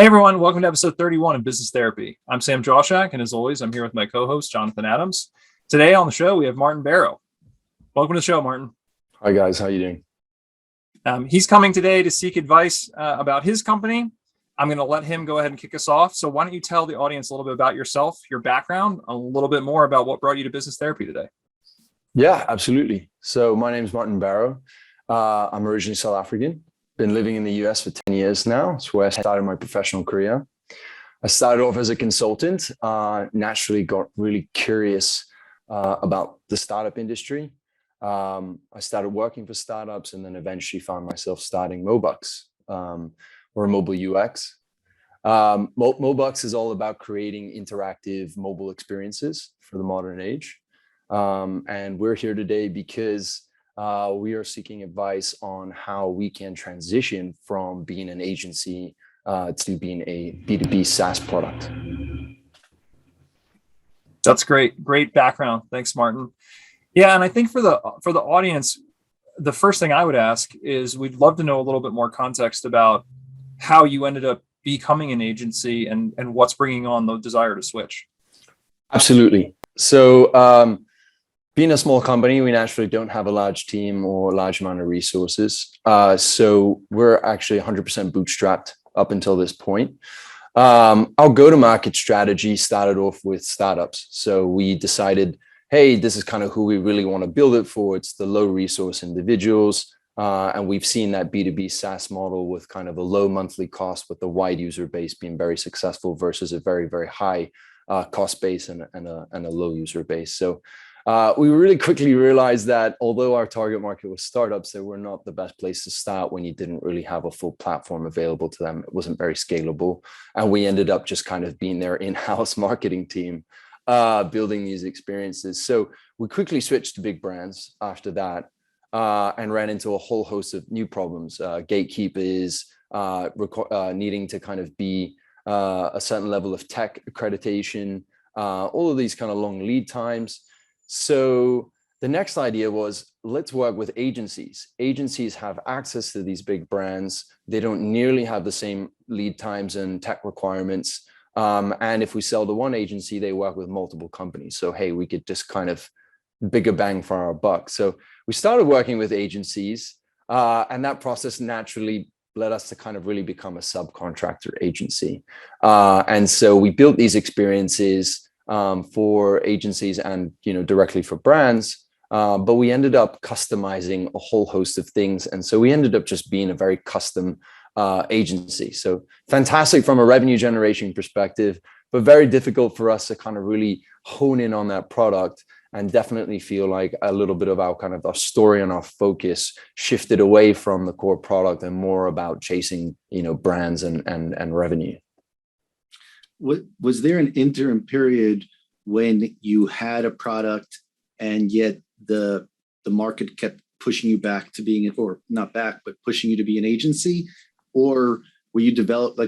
Hey everyone, welcome to episode 31 of Business Therapy. I'm Sam Joshak, and as always, I'm here with my co-host, Jonathan Adams. Today on the show, we have Martin Barrow. Welcome to the show, Martin. Hi guys, how you doing? He's coming today to seek advice about his company. I'm going to let him go ahead and kick us off. So why don't you tell the audience a little bit about yourself, your background, a little bit more about what brought you to Business Therapy today. Yeah, absolutely. So my name is Martin Barrow. I'm originally South African. Been living in the US for 10 years now. It's where I started my professional career. I started off as a consultant, naturally got really curious about the startup industry. I started working for startups and then eventually found myself starting mobUX, or mobUX. mobUX is all about creating interactive mobile experiences for the modern age. And we're here today because we are seeking advice on how we can transition from being an agency to being a B2B SaaS product. That's great. Great background. Thanks, Martin. Yeah, and I think for the audience, the first thing I would ask is we'd love to know a little bit more context about how you ended up becoming an agency and what's bringing on the desire to switch. Absolutely. So being a small company, we naturally don't have a large team or a large amount of resources. So we're actually 100% bootstrapped up until this point. Our go-to-market strategy started off with startups. So we decided, hey, this is kind of who we really want to build it for. It's the low resource individuals. And we've seen that B2B SaaS model with kind of a low monthly cost with the wide user base being very successful versus a very, very high cost base and a low user base. So we really quickly realized that although our target market was startups, they were not the best place to start when you didn't really have a full platform available to them. It wasn't very scalable. And we ended up just kind of being their in-house marketing team, building these experiences. So we quickly switched to big brands after that and ran into a whole host of new problems. Gatekeepers, needing to kind of be a certain level of tech accreditation, all of these kind of long lead times. So the next idea was, let's work with agencies. Agencies have access to these big brands. They don't nearly have the same lead times and tech requirements. And if we sell to one agency, they work with multiple companies. So, hey, we could just kind of bigger bang for our buck. So we started working with agencies, and that process naturally led us to kind of really become a subcontractor agency. And so we built these experiences for agencies and directly for brands, but we ended up customizing a whole host of things, and so we ended up just being a very custom agency. So fantastic from a revenue generation perspective, but very difficult for us to kind of really hone in on that product, and definitely feel like a little bit of our kind of our story and our focus shifted away from the core product and more about chasing brands and revenue. Was there an interim period when you had a product and yet the market kept pushing you back to being, or not back, but pushing you to be an agency? Or were you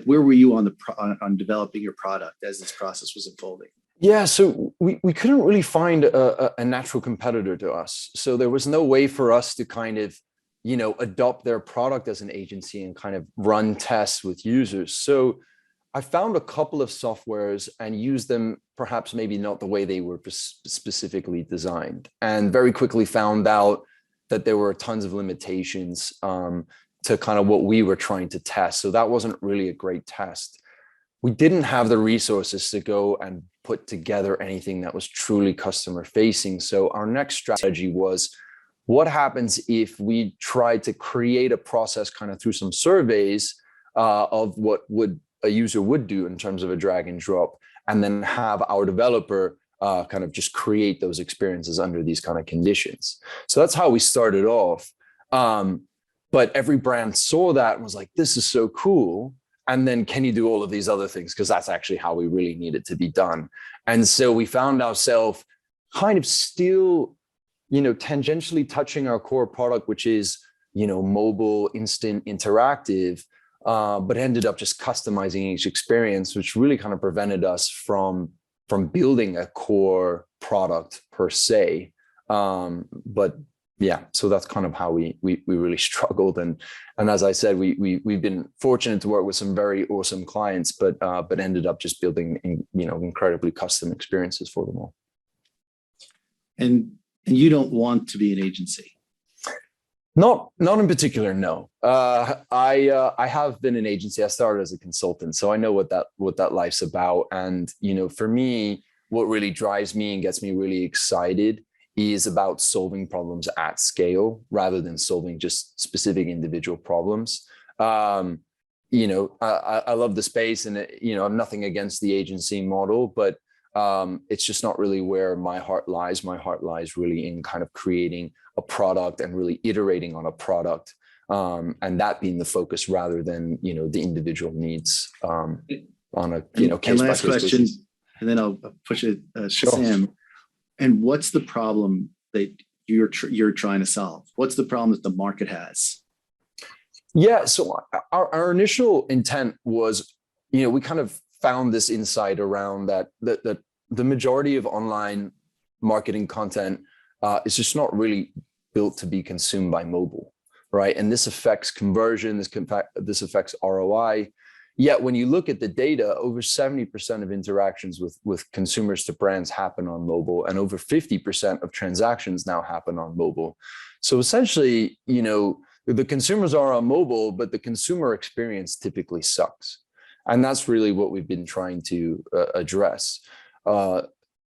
where were you on developing your product as this process was unfolding? Yeah, so we couldn't really find a natural competitor to us. So there was no way for us to kind of adopt their product as an agency and kind of run tests with users. So I found a couple of softwares and used them, perhaps maybe not the way they were specifically designed, and very quickly found out that there were tons of limitations to kind of what we were trying to test. So that wasn't really a great test. We didn't have the resources to go and put together anything that was truly customer facing. So our next strategy was, what happens if we tried to create a process kind of through some surveys of what a user would do in terms of a drag and drop, and then have our developer kind of just create those experiences under these kind of conditions. So that's how we started off. But every brand saw that and was like, this is so cool. And then can you do all of these other things? Because that's actually how we really need it to be done. And so we found ourselves kind of still, tangentially touching our core product, which is, mobile, instant, interactive, but ended up just customizing each experience, which really kind of prevented us from building a core product per se. But yeah, so that's kind of how we really struggled. And as I said, we've been fortunate to work with some very awesome clients, but ended up just building incredibly custom experiences for them all. And you don't want to be an agency. Not in particular, no. I have been an agency. I started as a consultant, so I know what that life's about. And for me, what really drives me and gets me really excited is about solving problems at scale rather than solving just specific individual problems. I love the space, and I'm nothing against the agency model, but it's just not really where my heart lies. My heart lies really in kind of creating a product and really iterating on a product, and that being the focus rather than the individual needs on a case by last case question, basis. and then I'll push it to Sure. Sam. And what's the problem that you're trying to solve? What's the problem that the market has? Yeah, so our initial intent was, we kind of found this insight around that the majority of online marketing content is just not really built to be consumed by mobile, right? And this affects conversion, this affects ROI. Yet when you look at the data, over 70% of interactions with consumers to brands happen on mobile, and over 50% of transactions now happen on mobile. So essentially, the consumers are on mobile, but the consumer experience typically sucks. And that's really what we've been trying to address.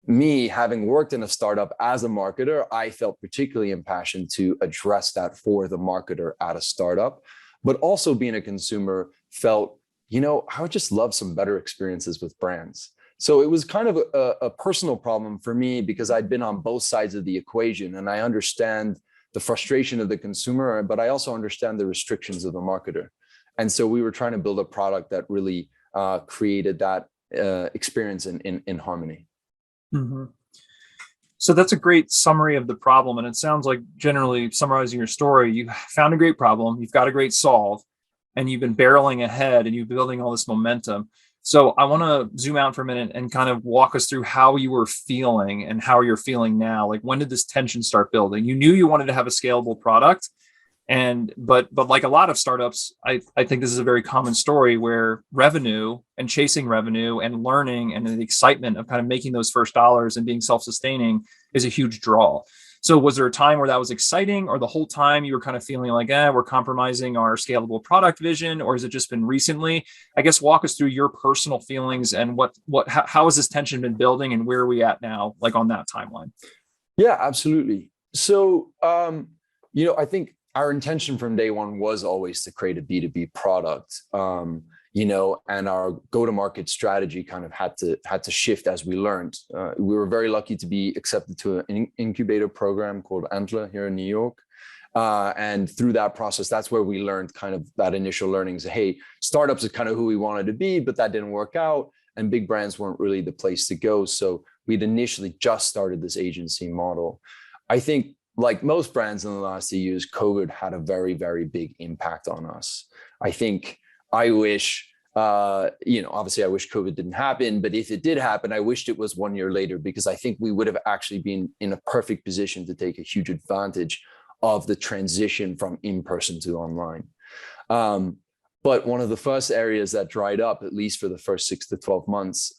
Me, having worked in a startup as a marketer, I felt particularly impassioned to address that for the marketer at a startup, but also being a consumer felt, I would just love some better experiences with brands. So it was kind of a personal problem for me because I'd been on both sides of the equation, and I understand the frustration of the consumer, but I also understand the restrictions of the marketer. And so we were trying to build a product that really created that experience in harmony. Mm-hmm. So that's a great summary of the problem. And it sounds like, generally summarizing your story, you found a great problem, you've got a great solve, and you've been barreling ahead and you're building all this momentum. So I want to zoom out for a minute and kind of walk us through how you were feeling and how you're feeling now. Like, when did this tension start building? You knew you wanted to have a scalable product, but like a lot of startups, I think this is a very common story where revenue and chasing revenue and learning and the excitement of kind of making those first dollars and being self-sustaining is a huge draw. So was there a time where that was exciting, or the whole time you were kind of feeling like, we're compromising our scalable product vision, or has it just been recently? I guess walk us through your personal feelings and how has this tension been building, and where are we at now, like on that timeline? Yeah, absolutely. So, I think our intention from day one was always to create a B2B product, and our go-to-market strategy kind of had to shift as we learned. We were very lucky to be accepted to an incubator program called Antler here in New York. And through that process, that's where we learned kind of that initial learnings. Hey, startups is kind of who we wanted to be, but that didn't work out. And big brands weren't really the place to go. So we'd initially just started this agency model. I think, like most brands in the last 2 years, COVID had a very, very big impact on us. I wish, obviously I wish COVID didn't happen, but if it did happen, I wished it was 1 year later, because I think we would have actually been in a perfect position to take a huge advantage of the transition from in-person to online. But one of the first areas that dried up, at least for the first 6 to 12 months,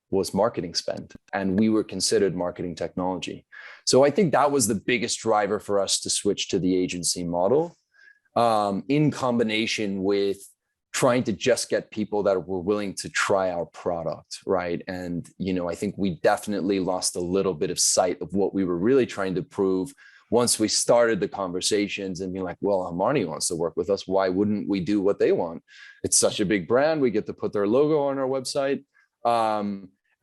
was marketing spend. And we were considered marketing technology. So I think that was the biggest driver for us to switch to the agency model, in combination with trying to just get people that were willing to try our product, right? And, I think we definitely lost a little bit of sight of what we were really trying to prove once we started the conversations and being like, well, Armani wants to work with us. Why wouldn't we do what they want? It's such a big brand. We get to put their logo on our website.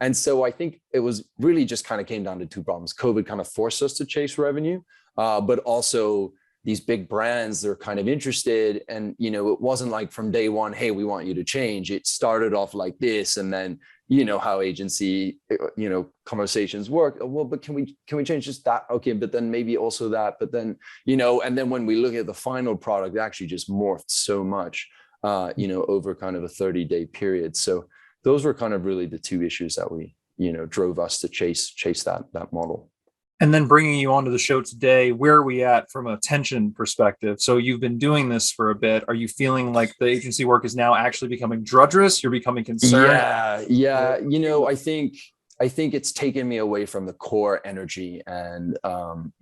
And so I think it was really just kind of came down to two problems. COVID kind of forced us to chase revenue, but also these big brands, they're kind of interested. And, it wasn't like from day one, hey, we want you to change. It started off like this. And then, how agency, conversations work. Well, but can we change just that? Okay, but then maybe also that, but then, and then when we look at the final product, it actually just morphed so much, over kind of a 30-day period. So those were kind of really the two issues that we, drove us to chase that model. And then bringing you onto the show today, where are we at from a tension perspective? So you've been doing this for a bit. Are you feeling like the agency work is now actually becoming drudgerous? You're becoming concerned? Yeah. I think it's taken me away from the core energy and of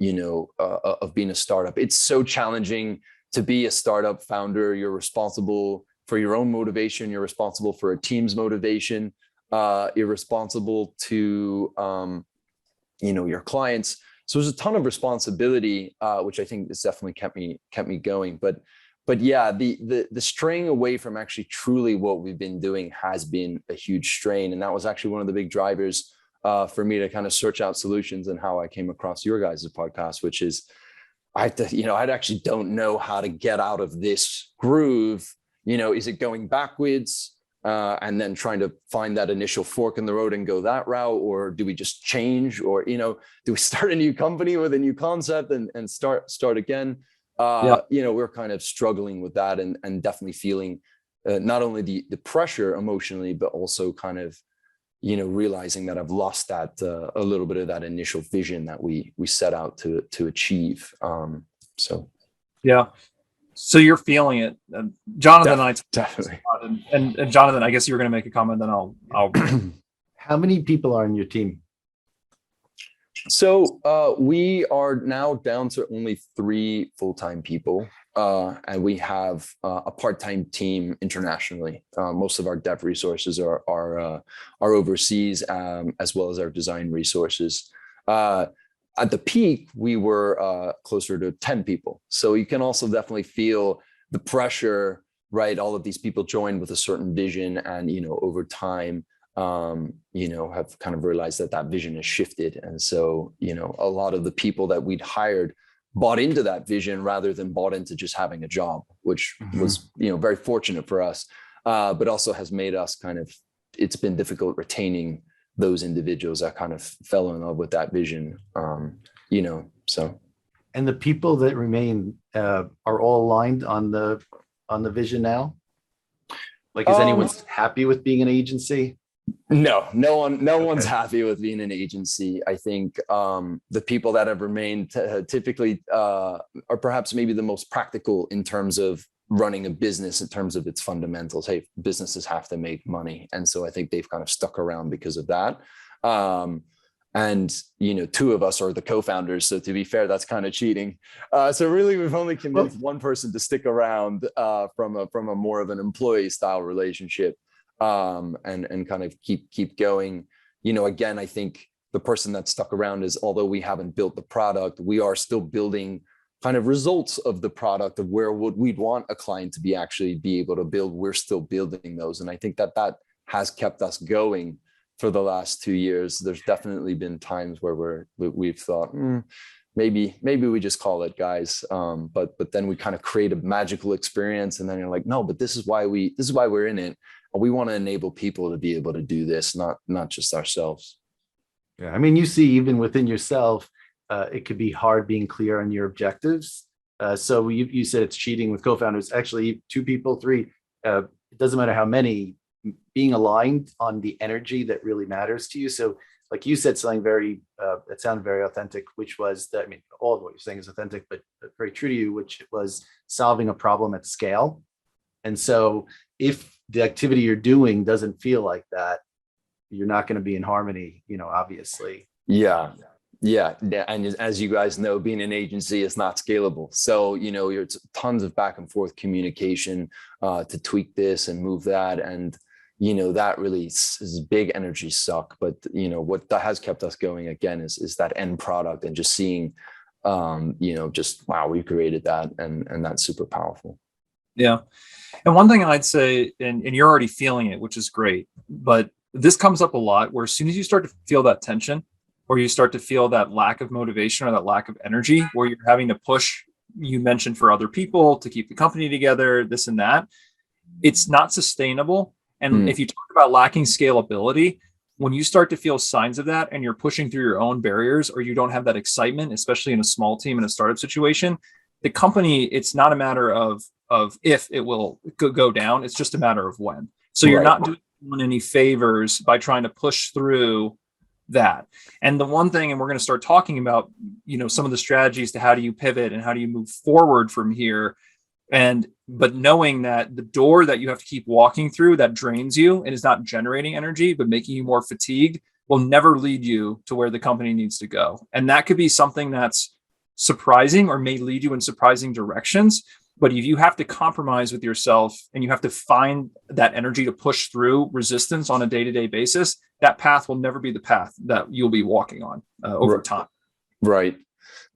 being a startup. It's so challenging to be a startup founder. You're responsible for your own motivation. You're responsible for a team's motivation. You're responsible to your clients. So there's a ton of responsibility, which I think has definitely kept me going. But yeah, the straying away from actually truly what we've been doing has been a huge strain. And that was actually one of the big drivers for me to kind of search out solutions, and how I came across your guys' podcast, which is I actually don't know how to get out of this groove. Is it going backwards? And then trying to find that initial fork in the road and go that route, or do we just change, or do we start a new company with a new concept and start again? We're kind of struggling with that, and definitely feeling not only the pressure emotionally, but also kind of realizing that I've lost that a little bit of that initial vision that we set out to achieve. So you're feeling it, Jonathan. Definitely. And Jonathan, I guess you were going to make a comment, then I'll. How many people are in your team? So we are now down to only 3 full-time people, and we have a part-time team internationally. Most of our dev resources are overseas, as well as our design resources. At the peak, we were closer to 10 people. So you can also definitely feel the pressure, right? All of these people joined with a certain vision, and over time, have kind of realized that vision has shifted. And so, a lot of the people that we'd hired bought into that vision rather than bought into just having a job, which was, very fortunate for us, but also has made us it's been difficult retaining those individuals that kind of fell in love with that vision, so. And the people that remain are all aligned on the vision now? Like, is anyone happy with being an agency? No one's happy with being an agency. I think the people that have remained typically are perhaps maybe the most practical in terms of running a business, in terms of its fundamentals. Hey, businesses have to make money. And so I think they've kind of stuck around because of that. And 2 of us are the co-founders. So to be fair, that's kind of cheating. So really, we've only convinced one person to stick around from a more of an employee style relationship. And kind of keep going. Again, I think the person that stuck around is, although we haven't built the product, we are still building kind of results of the product of where we'd want a client to be able to build. We're still building those. And I think that has kept us going for the last 2 years. There's definitely been times where we've thought, maybe we just call it, guys. But then we kind of create a magical experience, and then you're like, no, but this is why we're in it. We want to enable people to be able to do this, not just ourselves. Yeah, I mean, you see, even within yourself, it could be hard being clear on your objectives. So you said it's cheating with co-founders. Actually, 2 people, 3, it doesn't matter how many, being aligned on the energy that really matters to you. So like you said, something that sounded very authentic, which was that, all of what you're saying is authentic, but very true to you, which was solving a problem at scale. And so if the activity you're doing doesn't feel like that, you're not going to be in harmony, obviously. Yeah. And as you guys know, being an agency is not scalable. So, it's tons of back and forth communication to tweak this and move that. And, that really is a big energy suck. But, what that has kept us going again is that end product, and just seeing, just, wow, we created that. And that's super powerful. Yeah. And one thing I'd say, and you're already feeling it, which is great, but this comes up a lot, where as soon as you start to feel that tension, or you start to feel that lack of motivation or that lack of energy, where you're having to push, you mentioned, for other people to keep the company together, this and that, it's not sustainable. And if you talk about lacking scalability, when you start to feel signs of that, and you're pushing through your own barriers, or you don't have that excitement, especially in a small team in a startup situation, the company, it's not a matter of if it will go down, it's just a matter of when. So you're not doing anyone any favors by trying to push through that. And the one thing, and we're going to start talking about, some of the strategies to how do you pivot and how do you move forward from here. But knowing that the door that you have to keep walking through that drains you and is not generating energy, but making you more fatigued, will never lead you to where the company needs to go. And that could be something that's surprising or may lead you in surprising directions. But if you have to compromise with yourself and you have to find that energy to push through resistance on a day-to-day basis, that path will never be the path that you'll be walking on over time. Right.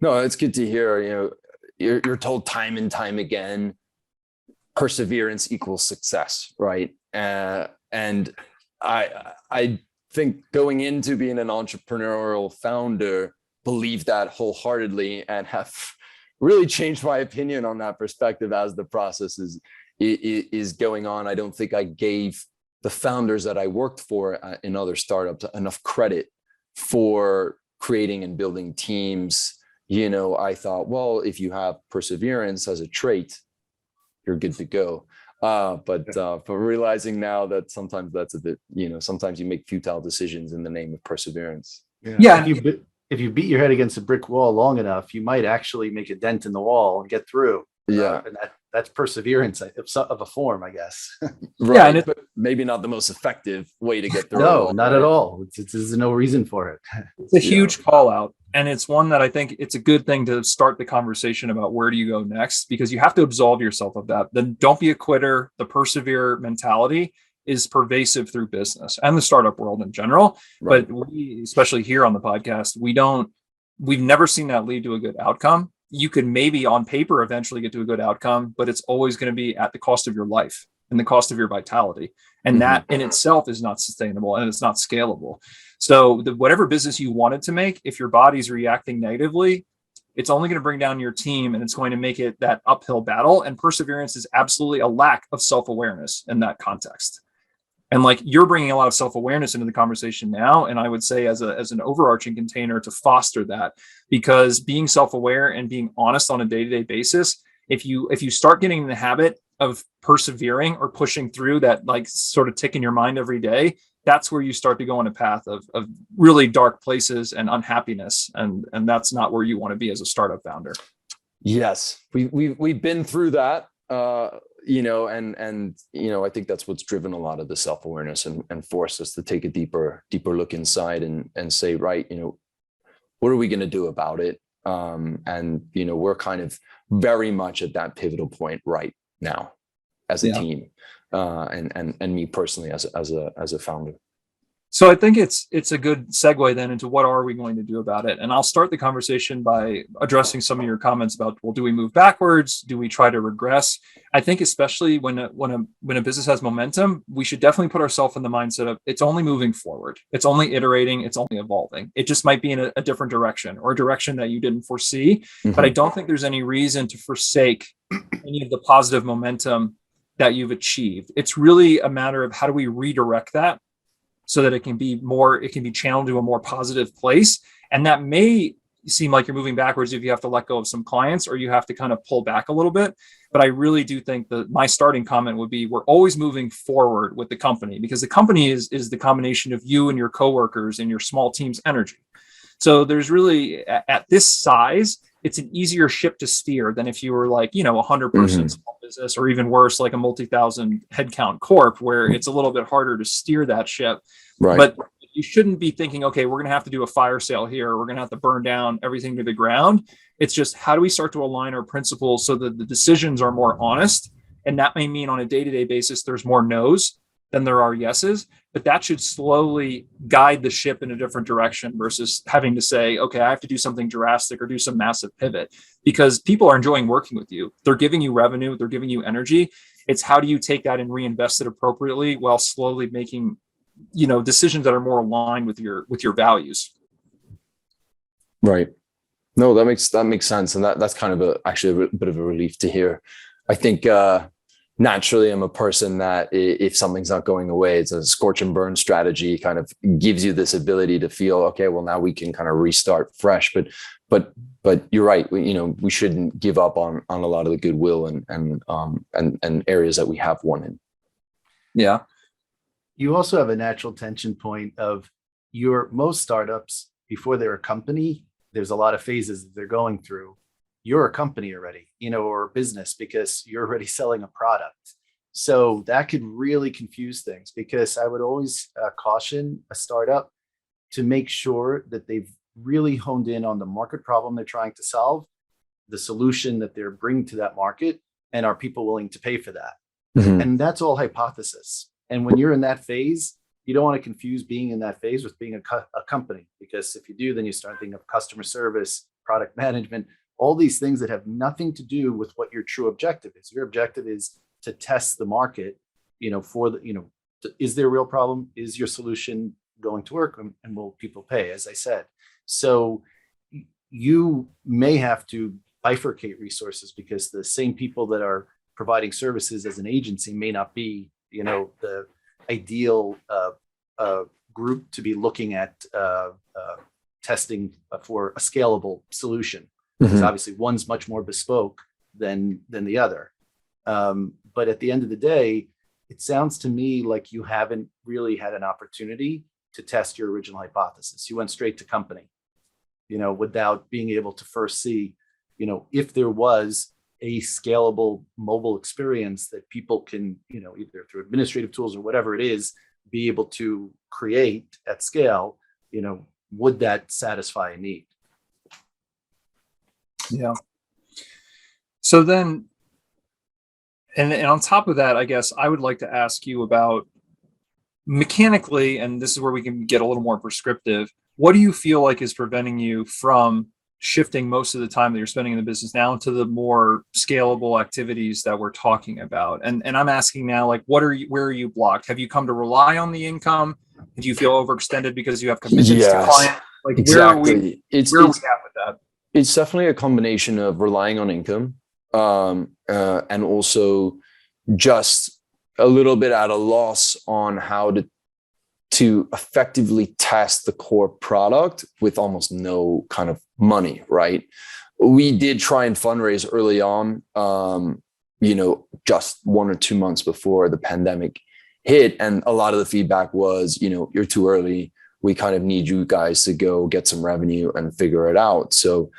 No, it's good to hear. You're told time and time again, perseverance equals success, right? And I think going into being an entrepreneurial founder, believe that wholeheartedly and have really changed my opinion on that perspective as the process is going on. I don't think I gave the founders that I worked for in other startups enough credit for creating and building teams. I thought, well, if you have perseverance as a trait, you're good to go. But realizing now that sometimes that's a bit, sometimes you make futile decisions in the name of perseverance. Yeah. If you beat your head against a brick wall long enough, you might actually make a dent in the wall and get through. Yeah. And that's perseverance of a form, I guess. Right. Yeah, but maybe not the most effective way to get through. No, not at all. There's no reason for it. It's a huge call out. And it's one that I think it's a good thing to start the conversation about where do you go next, because you have to absolve yourself of that. Then don't be a quitter. The persevere mentality is pervasive through business and the startup world in general. Right. But we, especially here on the podcast, we've never seen that lead to a good outcome. You could maybe on paper eventually get to a good outcome, but it's always going to be at the cost of your life and the cost of your vitality. And that in itself is not sustainable and it's not scalable. So whatever business you wanted to make, if your body's reacting negatively, it's only going to bring down your team and it's going to make it that uphill battle. And perseverance is absolutely a lack of self-awareness in that context. And like you're bringing a lot of self-awareness into the conversation now. And I would say as an overarching container to foster that, because being self-aware and being honest on a day-to-day basis, if you start getting in the habit of persevering or pushing through that like sort of tick in your mind every day, that's where you start to go on a path of really dark places and unhappiness. And that's not where you want to be as a startup founder. Yes, we've been through that. I think that's what's driven a lot of the self-awareness and forced us to take a deeper look inside and say, right, what are we going to do about it? We're kind of very much at that pivotal point right now as a team, and me personally as a founder. So I think it's a good segue then into what are we going to do about it? And I'll start the conversation by addressing some of your comments about, well, do we move backwards? Do we try to regress? I think especially when a business has momentum, we should definitely put ourselves in the mindset of it's only moving forward. It's only iterating. It's only evolving. It just might be in a different direction or a direction that you didn't foresee. But I don't think there's any reason to forsake any of the positive momentum that you've achieved. It's really a matter of how do we redirect that so that it can be channeled to a more positive place. And that may seem like you're moving backwards if you have to let go of some clients or you have to kind of pull back a little bit. But I really do think that my starting comment would be, we're always moving forward with the company, because the company is the combination of you and your coworkers and your small team's energy. So there's really, at this size, it's an easier ship to steer than if you were like, 100 person small business, or even worse, like a multi-thousand headcount corp, where it's a little bit harder to steer that ship. Right. But you shouldn't be thinking, okay, we're going to have to do a fire sale here. We're going to have to burn down everything to the ground. It's just, how do we start to align our principles so that the decisions are more honest? And that may mean on a day-to-day basis, there's more no's than there are yeses, but that should slowly guide the ship in a different direction versus having to say, okay, I have to do something drastic or do some massive pivot, because people are enjoying working with you. They're giving you revenue. They're giving you energy. It's how do you take that and reinvest it appropriately while slowly making, decisions that are more aligned with your values. Right. No, that makes sense. And that's kind of actually a bit of a relief to hear. I think, naturally, I'm a person that if something's not going away, it's a scorch and burn strategy, kind of gives you this ability to feel, okay, well, now we can kind of restart fresh. But you're right. We shouldn't give up on a lot of the goodwill and areas that we have won in. Yeah. You also have a natural tension point of most startups, before they're a company, there's a lot of phases that they're going through. You're a company already, or a business, because you're already selling a product. So that could really confuse things, because I would always caution a startup to make sure that they've really honed in on the market problem they're trying to solve, the solution that they're bringing to that market, and are people willing to pay for that? Mhm. And that's all hypothesis. And when you're in that phase, you don't want to confuse being in that phase with being a company, because if you do, then you start thinking of customer service, product management, all these things that have nothing to do with what your true objective is. Your objective is to test the market, is there a real problem? Is your solution going to work? And will people pay, as I said? So you may have to bifurcate resources, because the same people that are providing services as an agency may not be, the ideal group to be looking at testing for a scalable solution, because obviously one's much more bespoke than the other. But at the end of the day, it sounds to me like you haven't really had an opportunity to test your original hypothesis. You went straight to company, without being able to first see, if there was a scalable mobile experience that people can, either through administrative tools or whatever it is, be able to create at scale, would that satisfy a need? Yeah. So then, and on top of that, I guess I would like to ask you about mechanically, and this is where we can get a little more prescriptive. What do you feel like is preventing you from shifting most of the time that you're spending in the business now to the more scalable activities that we're talking about? And I'm asking now, like, where are you blocked? Have you come to rely on the income? Do you feel overextended because you have commitments to clients? Like, Exactly. where are we at with that? It's definitely a combination of relying on income, and also just a little bit at a loss on how to effectively test the core product with almost no kind of money, right? We did try and fundraise early on, just 1 or 2 months before the pandemic hit. And a lot of the feedback was, you're too early. We kind of need you guys to go get some revenue and figure it out. So,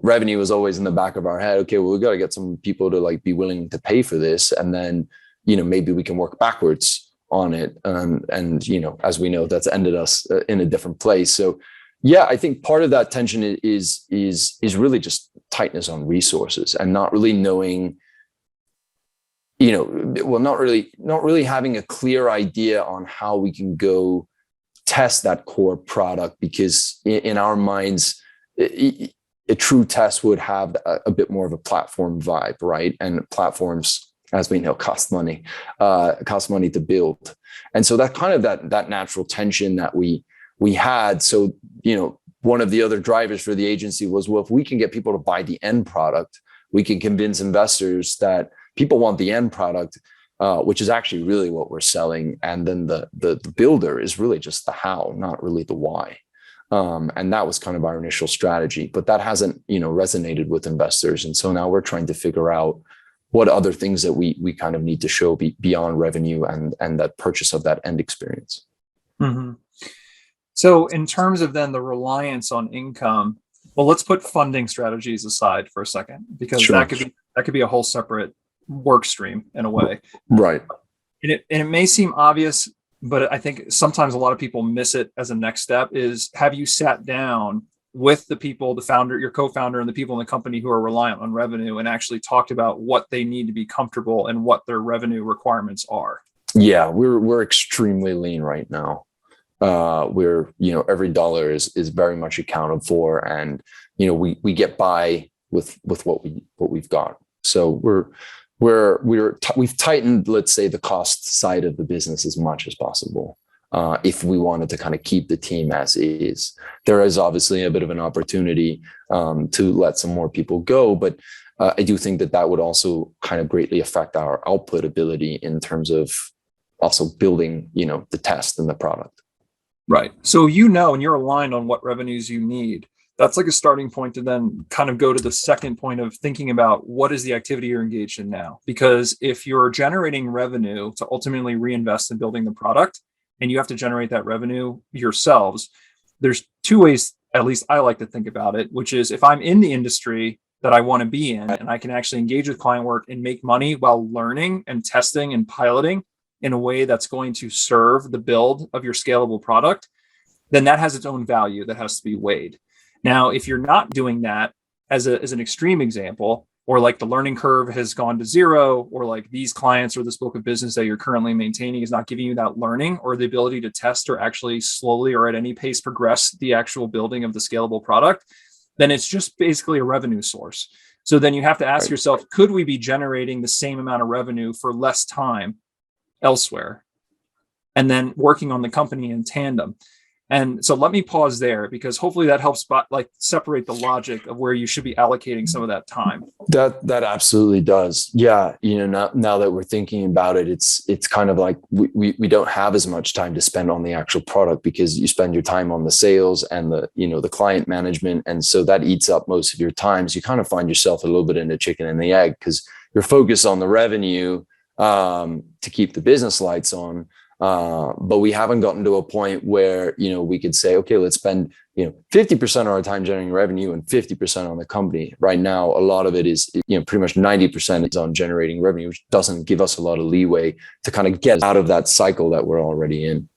revenue was always in the back of our head. Okay, well, we got to get some people to be willing to pay for this. And then, maybe we can work backwards on it. And as we know, that's ended us in a different place. So yeah, I think part of that tension is really just tightness on resources, and not really knowing, not really having a clear idea on how we can go test that core product, because in our minds, a true test would have a bit more of a platform vibe, right? And platforms, as we know, cost money to build. And so that kind of that natural tension that we had. So, one of the other drivers for the agency was, well, if we can get people to buy the end product, we can convince investors that people want the end product, which is actually really what we're selling. And then the builder is really just the how, not really the why. And that was kind of our initial strategy, but that hasn't, resonated with investors. And so now we're trying to figure out what other things that we kind of need to show beyond revenue and that purchase of that end experience. Mm-hmm. So in terms of then the reliance on income, well, let's put funding strategies aside for a second, because Sure. that could be a whole separate work stream in a way. Right. And it may seem obvious, but I think sometimes a lot of people miss it as a next step. Is, have you sat down with the people, the founder, your co-founder, and the people in the company who are reliant on revenue, and actually talked about what they need to be comfortable and what their revenue requirements are? Yeah, we're extremely lean right now. We're, every dollar is very much accounted for, and we get by with what we've got. So we've tightened, let's say, the cost side of the business as much as possible. If we wanted to kind of keep the team as is. There is obviously a bit of an opportunity to let some more people go, but I do think that would also kind of greatly affect our output ability in terms of also building, the test and the product. Right. So, and you're aligned on what revenues you need. That's like a starting point to then kind of go to the second point of thinking about what is the activity you're engaged in now. Because if you're generating revenue to ultimately reinvest in building the product, and you have to generate that revenue yourselves, there's two ways, at least I like to think about it, which is if I'm in the industry that I want to be in and I can actually engage with client work and make money while learning and testing and piloting in a way that's going to serve the build of your scalable product, then that has its own value that has to be weighed. Now, if you're not doing that, as an extreme example, or like the learning curve has gone to zero, or like these clients or this book of business that you're currently maintaining is not giving you that learning or the ability to test or actually slowly or at any pace progress the actual building of the scalable product, then it's just basically a revenue source. So then you have to ask yourself, could we be generating the same amount of revenue for less time elsewhere? And then working on the company in tandem. And so let me pause there, because hopefully that helps separate the logic of where you should be allocating some of that time. That absolutely does. Yeah. Now that we're thinking about it, it's kind of like we don't have as much time to spend on the actual product, because you spend your time on the sales and the client management. And so that eats up most of your time. So you kind of find yourself a little bit in the chicken and the egg, because you're focused on the revenue to keep the business lights on. But we haven't gotten to a point where, we could say, okay, let's spend, 50% of our time generating revenue and 50% on the company. Right now, a lot of it is, pretty much 90% is on generating revenue, which doesn't give us a lot of leeway to kind of get out of that cycle that we're already in.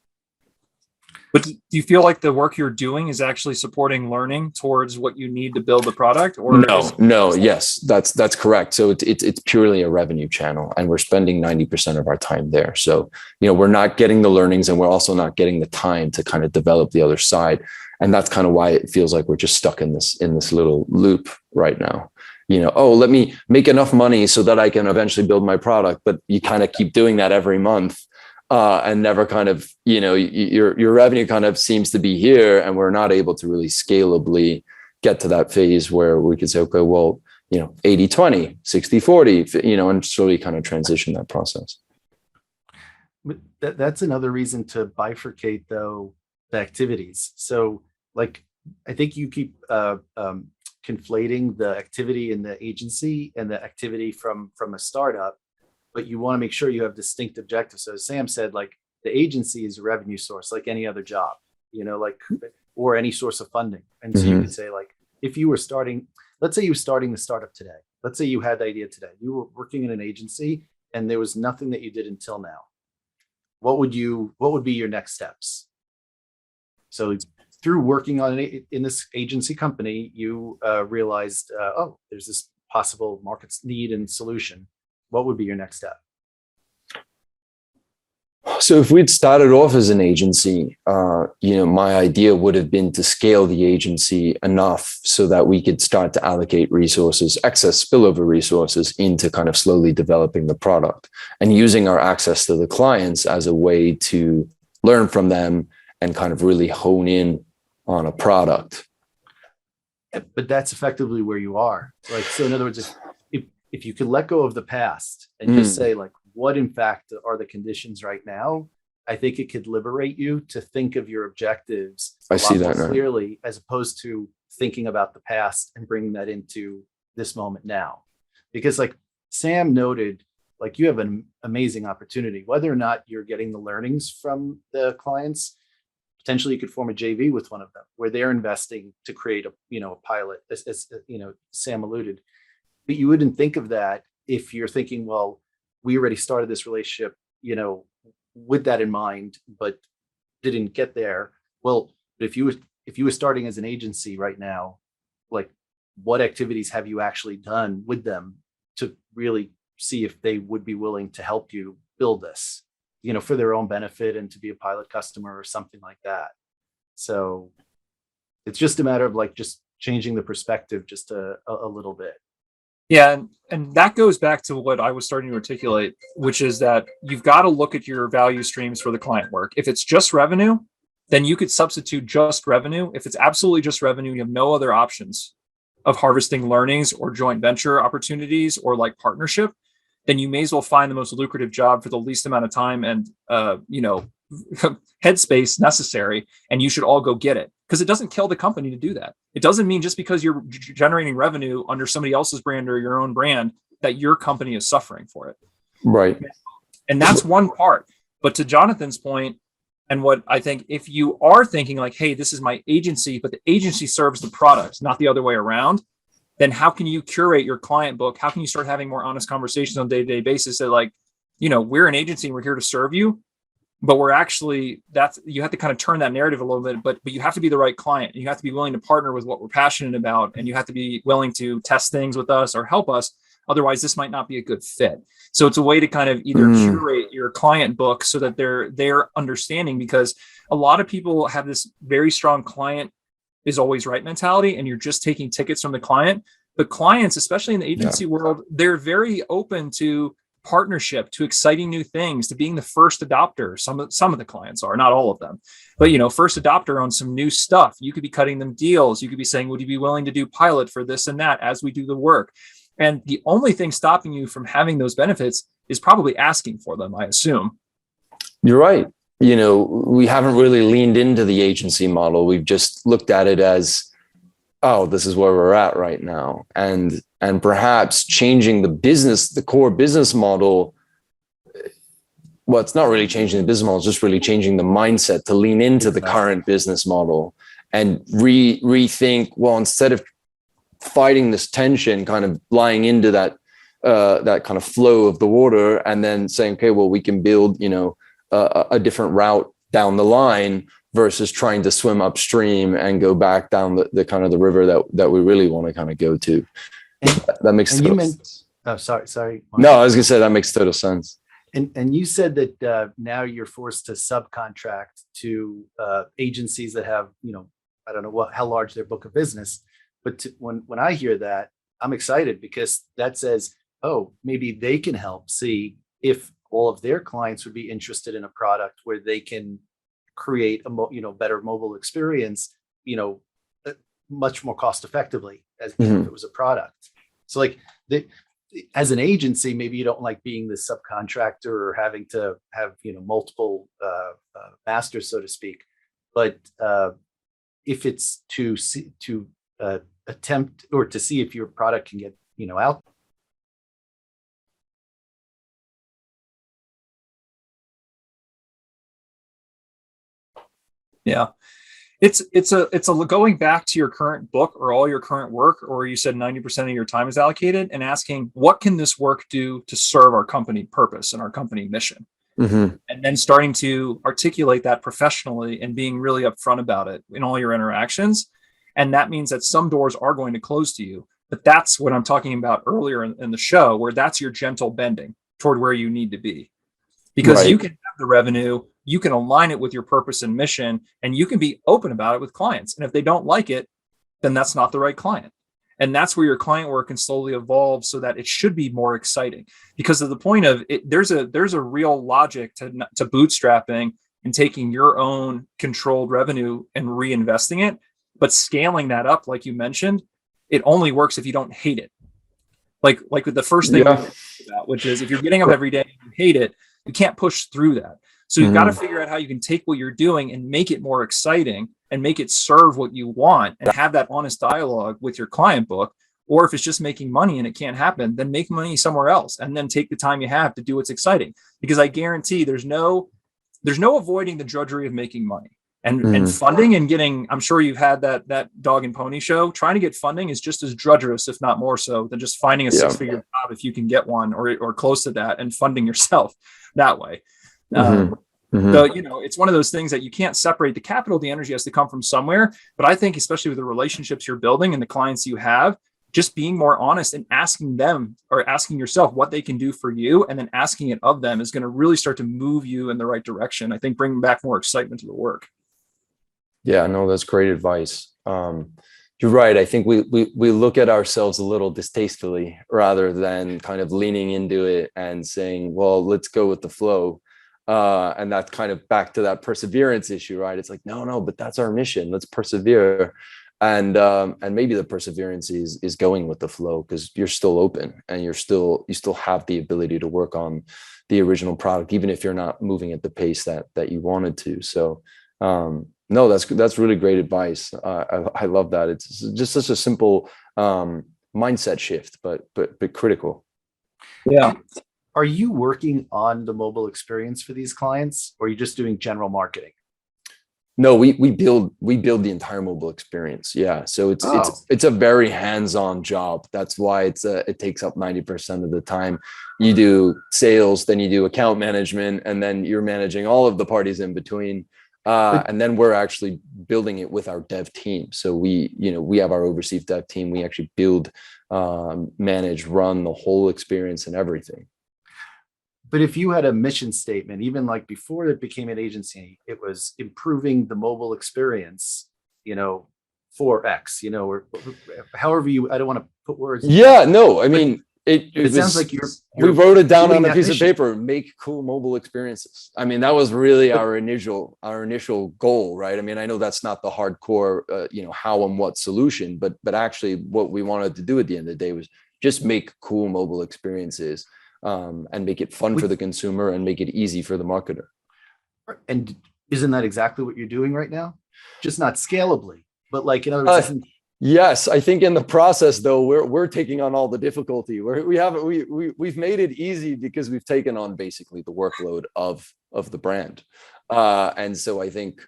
But do you feel like the work you're doing is actually supporting learning towards what you need to build the product? Or no, yes, that's correct. So it's purely a revenue channel, and we're spending 90% of our time there. So, we're not getting the learnings, and we're also not getting the time to kind of develop the other side. And that's kind of why it feels like we're just stuck in this little loop right now. Let me make enough money so that I can eventually build my product. But you kind of keep doing that every month. And never kind of, your revenue kind of seems to be here, and we're not able to really scalably get to that phase where we could say, okay, well, 80-20, 60-40, and slowly kind of transition that process. But that's another reason to bifurcate, though, the activities. So, I think you keep conflating the activity in the agency and the activity from a startup. But you want to make sure you have distinct objectives. So as Sam said, the agency is a revenue source, like any other job, or any source of funding. And so you could say, if you were starting, let's say you were starting the startup today. Let's say you had the idea today. You were working in an agency and there was nothing that you did until now. What would be your next steps? So through working on in this agency company, you realized, there's this possible market need and solution. What would be your next step? So if we'd started off as an agency, my idea would have been to scale the agency enough so that we could start to allocate resources, excess spillover resources, into kind of slowly developing the product and using our access to the clients as a way to learn from them and kind of really hone in on a product. But that's effectively where you are. So in other words, if you could let go of the past and just say, what in fact are the conditions right now, I think it could liberate you to think of your objectives I see that more clearly, as opposed to thinking about the past and bringing that into this moment now. Because Sam noted, you have an amazing opportunity, whether or not you're getting the learnings from the clients. Potentially you could form a JV with one of them where they're investing to create a pilot, as Sam alluded. But you wouldn't think of that if you're thinking, well, we already started this relationship, with that in mind, but didn't get there. Well, if you were starting as an agency right now, what activities have you actually done with them to really see if they would be willing to help you build this, for their own benefit and to be a pilot customer or something like that. So it's just a matter of just changing the perspective just a little bit. Yeah, and that goes back to what I was starting to articulate, which is that you've got to look at your value streams for the client work. If it's just revenue, then you could substitute just revenue. If it's absolutely just revenue, you have no other options of harvesting learnings or joint venture opportunities or partnership, then you may as well find the most lucrative job for the least amount of time and headspace necessary, and you should all go get it, because it doesn't kill the company to do that. It doesn't mean just because you're generating revenue under somebody else's brand or your own brand that your company is suffering for it. Right. And that's one part. But to Jonathan's point, And what I think, if you are thinking like, hey, this is my agency, but the agency serves the product, not the other way around, then how can you curate your client book? How can you start having more honest conversations on a day-to-day basis that, like, we're an agency and we're here to serve you, but we're actually, you have to kind of turn that narrative a little bit, but you have to be the right client. You have to be willing to partner with what we're passionate about, and you have to be willing to test things with us or help us. Otherwise, this might not be a good fit. So it's a way to kind of either curate your client book so that they're understanding, because a lot of people have this very strong client is always right mentality, and you're just taking tickets from the client. But clients, especially in the agency world, they're very open to partnership, to exciting new things, to being the first adopter. Some of the clients are, not all of them, but first adopter on some new stuff. You could be cutting them deals. You could be saying, would you be willing to do pilot for this and that as we do the work? And the only thing stopping you from having those benefits is probably asking for them, I assume. You're right. We haven't really leaned into the agency model. We've just looked at it as, oh, this is where we're at right now. And perhaps changing the core business model. Well, it's not really changing the business model, it's just really changing the mindset to lean into the current business model and rethink, well, instead of fighting this tension, kind of lying into that kind of flow of the water, and then saying, okay, well, we can build, a different route down the line versus trying to swim upstream and go back down the kind of the river that we really want to kind of go to. That makes total sense. Oh, sorry. No, I was gonna say that makes total sense. And you said that now you're forced to subcontract to agencies that have, I don't know how large their book of business, but when I hear that, I'm excited, because that says, oh, maybe they can help see if all of their clients would be interested in a product where they can create a better mobile experience, much more cost effectively as if it was a product. So like as an agency, maybe you don't like being the subcontractor or having to have, multiple masters, so to speak. But if it's to attempt or to see if your product can get, out. Yeah. It's a going back to your current book or all your current work, or you said 90% of your time is allocated, and asking, what can this work do to serve our company purpose and our company mission? And then starting to articulate that professionally and being really upfront about it in all your interactions. And that means that some doors are going to close to you, but that's what I'm talking about earlier in the show, where that's your gentle bending toward where you need to be, because you can have the revenue, you can align it with your purpose and mission, and you can be open about it with clients. And if they don't like it, then that's not the right client. And that's where your client work can slowly evolve so that it should be more exciting. Because of the point of it, there's a real logic to bootstrapping and taking your own controlled revenue and reinvesting it, but scaling that up, like you mentioned, it only works if you don't hate it. Like with the first thing we talked about, which is if you're getting up every day and you hate it, you can't push through that. So you've got to figure out how you can take what you're doing and make it more exciting and make it serve what you want, and have that honest dialogue with your client book. Or if it's just making money and it can't happen, then make money somewhere else, and then take the time you have to do what's exciting. Because I guarantee there's no avoiding the drudgery of making money and funding and getting. I'm sure you've had that dog and pony show. Trying to get funding is just as drudgerous, if not more so, than just finding a six-figure job if you can get one, or close to that, and funding yourself that way. So, it's one of those things that you can't separate. The capital, the energy has to come from somewhere. But I think, especially with the relationships you're building and the clients you have, just being more honest and asking them, or asking yourself what they can do for you, and then asking it of them, is going to really start to move you in the right direction. I think bringing back more excitement to the work. Yeah, no, that's great advice. You're right. I think we look at ourselves a little distastefully, rather than kind of leaning into it and saying, well, let's go with the flow. And that's kind of back to that perseverance issue, right? It's like, no, but that's our mission. Let's persevere. And maybe the perseverance is going with the flow, because you're still open, and you still have the ability to work on the original product, even if you're not moving at the pace that you wanted to. So, no, that's really great advice. I love that. It's just such a simple mindset shift, but critical. Yeah. Are you working on the mobile experience for these clients, or are you just doing general marketing? No, we build the entire mobile experience. Yeah. So Oh. it's a very hands-on job. That's why it takes up 90% of the time. You do sales, then you do account management, and then you're managing all of the parties in between. And then we're actually building it with our dev team. So we have our overseas dev team. We actually build, manage, run the whole experience and everything. But if you had a mission statement, even like before it became an agency, it was improving the mobile experience, for X, or however I don't want to put words. Yeah, no, I mean, it sounds was, like you're we wrote it down on a that piece mission. of paper, make cool mobile experiences. I mean, that was really our initial goal, right? I mean, I know that's not the hardcore, how and what solution, but actually what we wanted to do at the end of the day was just make cool mobile experiences, and make it fun for the consumer and make it easy for the marketer. And isn't that exactly what you're doing right now? Just not scalably, but like, in other words, yes, I think in the process though, we're taking on all the difficulty. We've made it easy because we've taken on basically the workload of the brand. And so I think,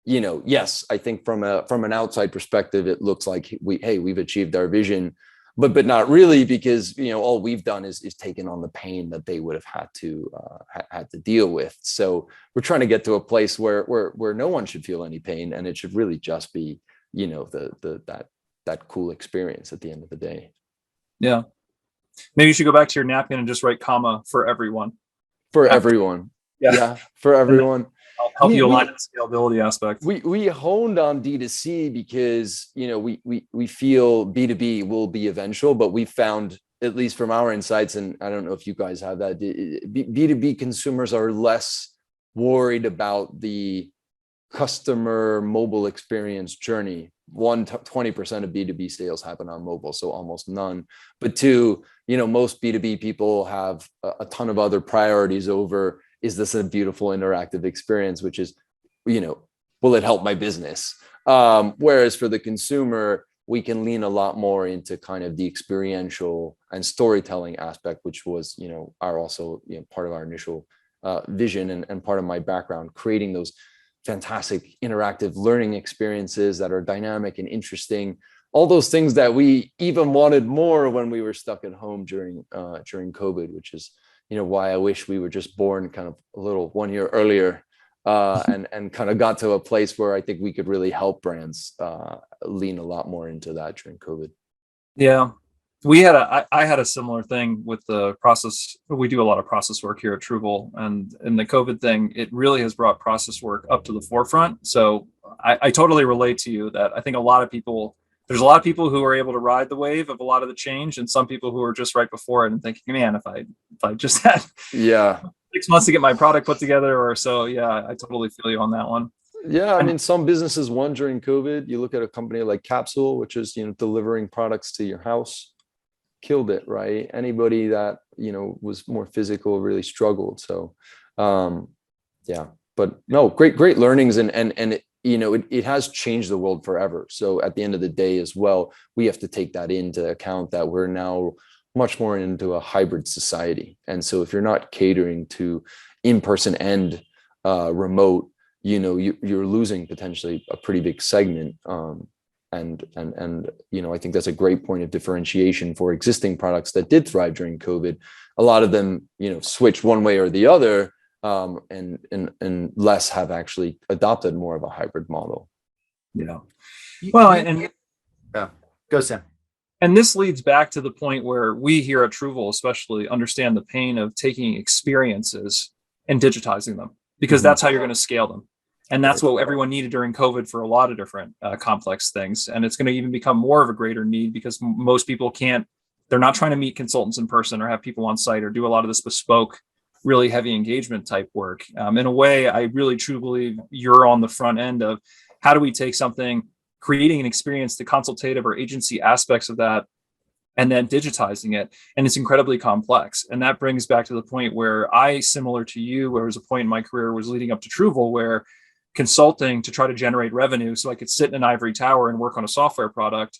yes, I think from an outside perspective, it looks like we've achieved our vision, but not really, because all we've done is taken on the pain that they would have had to deal with. So we're trying to get to a place where no one should feel any pain, and it should really just be that cool experience at the end of the day. Yeah. Maybe you should go back to your napkin and just write comma for everyone. For everyone. Yeah, for everyone. I'll help you align the scalability aspect. We honed on D2C because we feel B2B will be eventual, but we found, at least from our insights, and I don't know if you guys have that, B2B consumers are less worried about the customer mobile experience journey. 20% of B2B sales happen on mobile, so almost none. But two, most B2B people have a ton of other priorities over, is this a beautiful interactive experience, which is, will it help my business? Whereas for the consumer, we can lean a lot more into kind of the experiential and storytelling aspect, which was, our also, part of our initial vision and part of my background, creating those fantastic interactive learning experiences that are dynamic and interesting. All those things that we even wanted more when we were stuck at home during COVID, which is, why I wish we were just born kind of a little 1 year earlier, and kind of got to a place where I think we could really help brands lean a lot more into that during COVID. Yeah. I had a similar thing with the process. We do a lot of process work here at Truval, and in the COVID thing, it really has brought process work up to the forefront. So I totally relate to you that I think there's a lot of people who are able to ride the wave of a lot of the change, and some people who are just right before it and thinking, man, if I just had 6 months to get my product put together or so. Yeah, I totally feel you on that one. Yeah, I mean, some businesses won during COVID. You look at a company like Capsule, which is, delivering products to your house, killed it, right? Anybody that, was more physical really struggled. So, yeah, but no, great learnings. And it has changed the world forever. So at the end of the day as well, we have to take that into account, that we're now much more into a hybrid society. And so if you're not catering to in-person and remote, you're losing potentially a pretty big segment. And I think that's a great point of differentiation for existing products that did thrive during COVID. A lot of them, switch one way or the other, and less have actually adopted more of a hybrid model. Yeah. Well, and go Sam. And this leads back to the point where we here at Truval especially understand the pain of taking experiences and digitizing them, because that's how you're going to scale them. And that's what everyone needed during COVID for a lot of different complex things. And it's going to even become more of a greater need, because most people they're not trying to meet consultants in person or have people on site or do a lot of this bespoke, really heavy engagement type work. In a way, I really truly believe you're on the front end of how do we take something, creating an experience, the consultative or agency aspects of that, and then digitizing it. And it's incredibly complex. And that brings back to the point where similar to you, where there was a point in my career was leading up to Truval where consulting to try to generate revenue so I could sit in an ivory tower and work on a software product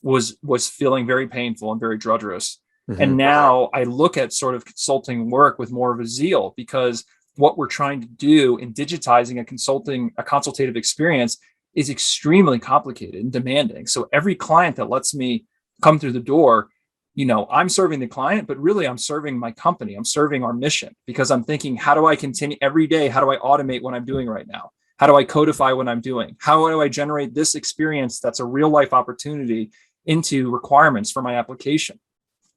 was feeling very painful and very drudgerous. And now I look at sort of consulting work with more of a zeal, because what we're trying to do in digitizing a consultative experience is extremely complicated and demanding. So every client that lets me come through the door, I'm serving the client, but really I'm serving my company. I'm serving our mission, because I'm thinking, how do I continue every day? How do I automate what I'm doing right now? How do I codify what I'm doing? How do I generate this experience that's a real life opportunity into requirements for my application?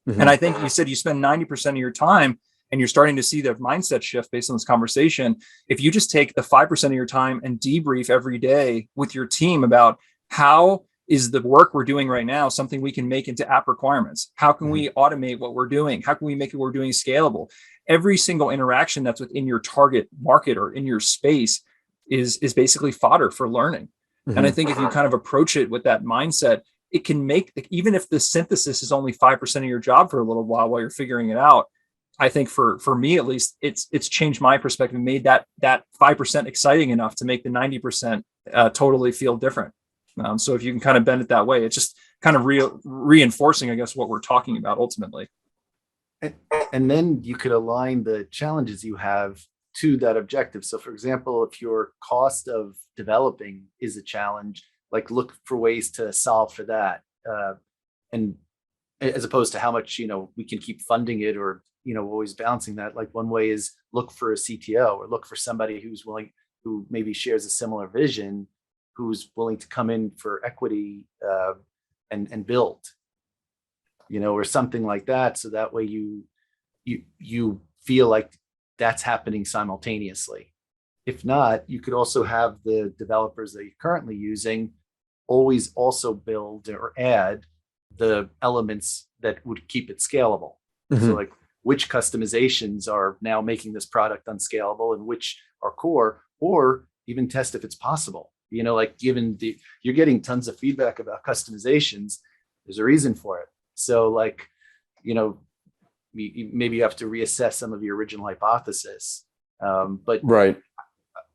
Mhm. And I think you said you spend 90% of your time, and you're starting to see the mindset shift based on this conversation. If you just take the 5% of your time and debrief every day with your team about how is the work we're doing right now something we can make into app requirements? How can we automate what we're doing? How can we make what we're doing scalable? Every single interaction that's within your target market or in your space is basically fodder for learning. Mhm. And I think if you kind of approach it with that mindset, it can make, even if the synthesis is only 5% of your job for a little while you're figuring it out. I think for me, at least, it's changed my perspective, made that 5% exciting enough to make the 90% totally feel different. So if you can kind of bend it that way, it's just kind of reinforcing, I guess, what we're talking about ultimately. And then you could align the challenges you have to that objective. So for example, if your cost of developing is a challenge, like look for ways to solve for that. And as opposed to how much, we can keep funding it, or, always balancing that. Like one way is look for a CTO, or look for somebody who maybe shares a similar vision, who's willing to come in for equity and build, or something like that. So that way you feel like that's happening simultaneously. If not, you could also have the developers that you're currently using always also build or add the elements that would keep it scalable. Mhm. So like which customizations are now making this product unscalable and which are core, or even test if it's possible. Like you're getting tons of feedback about customizations, there's a reason for it. So like, maybe you have to reassess some of your original hypothesis. But Right.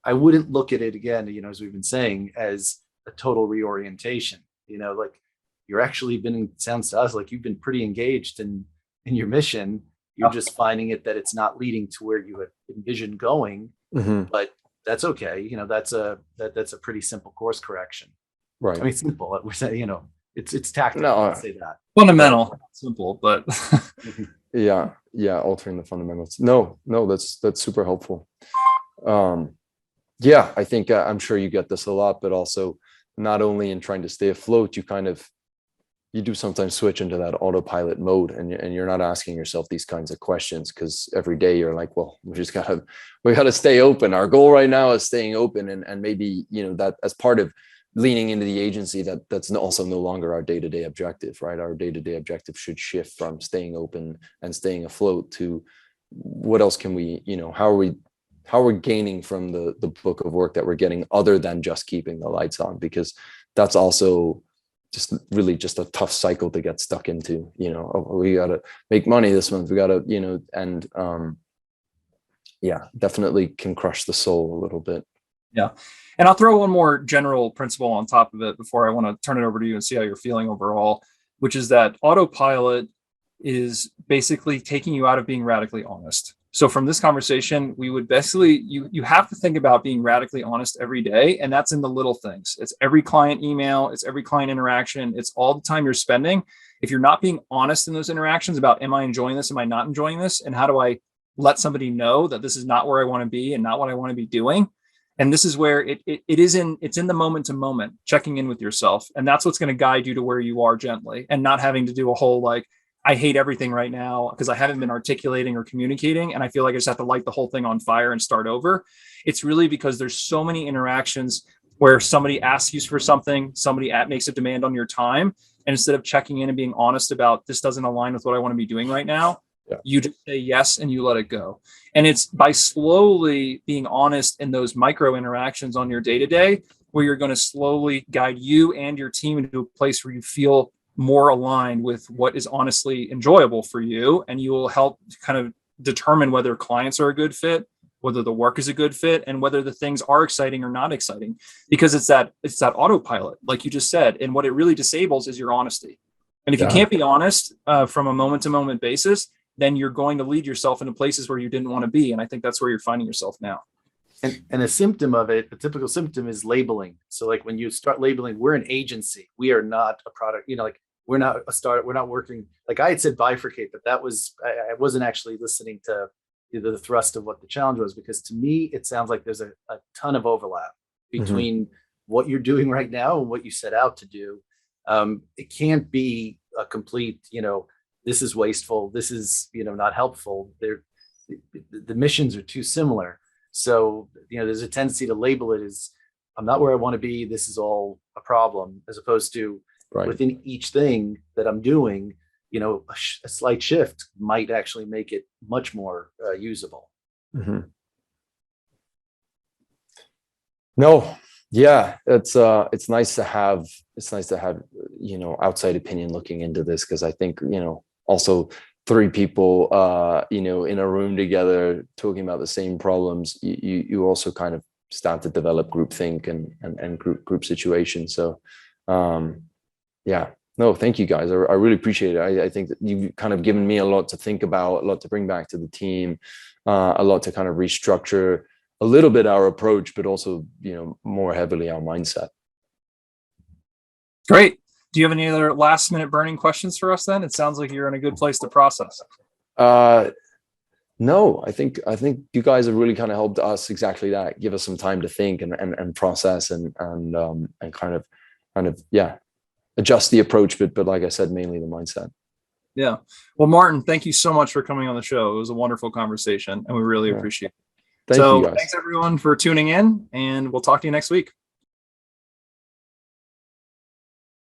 I wouldn't look at it again, as we've been saying, as a total reorientation. Like you're actually it sounds to us like you've been pretty engaged in your mission. You're just finding it that it's not leading to where you had envisioned going, Mhm. but that's okay. That's a pretty simple course correction. Right. I mean, simple. We're saying, it's tactical. No, Let's say that. Fundamental, simple, but yeah, altering the fundamentals. No, that's super helpful. Yeah, I think I'm sure you get this a lot, but also not only in trying to stay afloat, you do sometimes switch into that autopilot mode, and you're not asking yourself these kinds of questions, because every day you're like, well, we gotta stay open. Our goal right now is staying open, and maybe that as part of leaning into the agency, that's also no longer our day-to-day objective, right? Our day-to-day objective should shift from staying open and staying afloat to what else can we, how are we gaining from the book of work that we're getting, other than just keeping the lights on, because that's also just a tough cycle to get stuck into. We got to make money this month, we got to, and definitely can crush the soul a little bit. Yeah. And I'll throw one more general principle on top of it before I want to turn it over to you and see how you're feeling overall, which is that autopilot is basically taking you out of being radically honest. So from this conversation, we would basically, you have to think about being radically honest every day. And that's in the little things. It's every client email, it's every client interaction, it's all the time you're spending. If you're not being honest in those interactions about, am I enjoying this? Am I not enjoying this? And how do I let somebody know that this is not where I want to be and not what I want to be doing? And this is where it's in the moment to moment, checking in with yourself. And that's what's going to guide you to where you are gently, and not having to do a whole, like, I hate everything right now because I haven't been articulating or communicating, and I feel like I just have to light the whole thing on fire and start over. It's really because there's so many interactions where somebody asks you for something, somebody makes a demand on your time. And instead of checking in and being honest about, this doesn't align with what I want to be doing right now, you just say yes and you let it go. And it's by slowly being honest in those micro interactions on your day-to-day where you're going to slowly guide you and your team into a place where you feel more aligned with what is honestly enjoyable for you. And you will help kind of determine whether clients are a good fit, whether the work is a good fit, and whether the things are exciting or not exciting, because it's that autopilot, like you just said. And what it really disables is your honesty. And if you can't be honest from a moment to moment basis, then you're going to lead yourself into places where you didn't want to be. And I think that's where you're finding yourself now. And a symptom of it, a typical symptom is labeling. So like when you start labeling, we're an agency, we are not a product, like we're not a startup, we're not working. Like I had said bifurcate, but that was, I wasn't actually listening to the thrust of what the challenge was, because to me, it sounds like there's a ton of overlap between what you're doing right now and what you set out to do. It can't be a complete, this is wasteful, this is, not helpful. The missions are too similar. So, there's a tendency to label it as, I'm not where I want to be, this is all a problem, as opposed to within each thing that I'm doing, a slight shift might actually make it much more usable. No, yeah, it's nice to have outside opinion looking into this, because I think also three people in a room together talking about the same problems, you also kind of start to develop groupthink and group situations. So yeah, no, thank you guys. I really appreciate it. I think that you've kind of given me a lot to think about, a lot to bring back to the team, a lot to kind of restructure a little bit our approach, but also more heavily our mindset. Great. Do you have any other last minute burning questions for us then? It sounds like you're in a good place to process. No, I think you guys have really kind of helped us exactly that, give us some time to think and process and kind of adjust the approach, but like I said, mainly the mindset. Yeah. Well, Martin, thank you so much for coming on the show. It was a wonderful conversation and we really appreciate it. Thank you guys. Thanks everyone for tuning in, and we'll talk to you next week.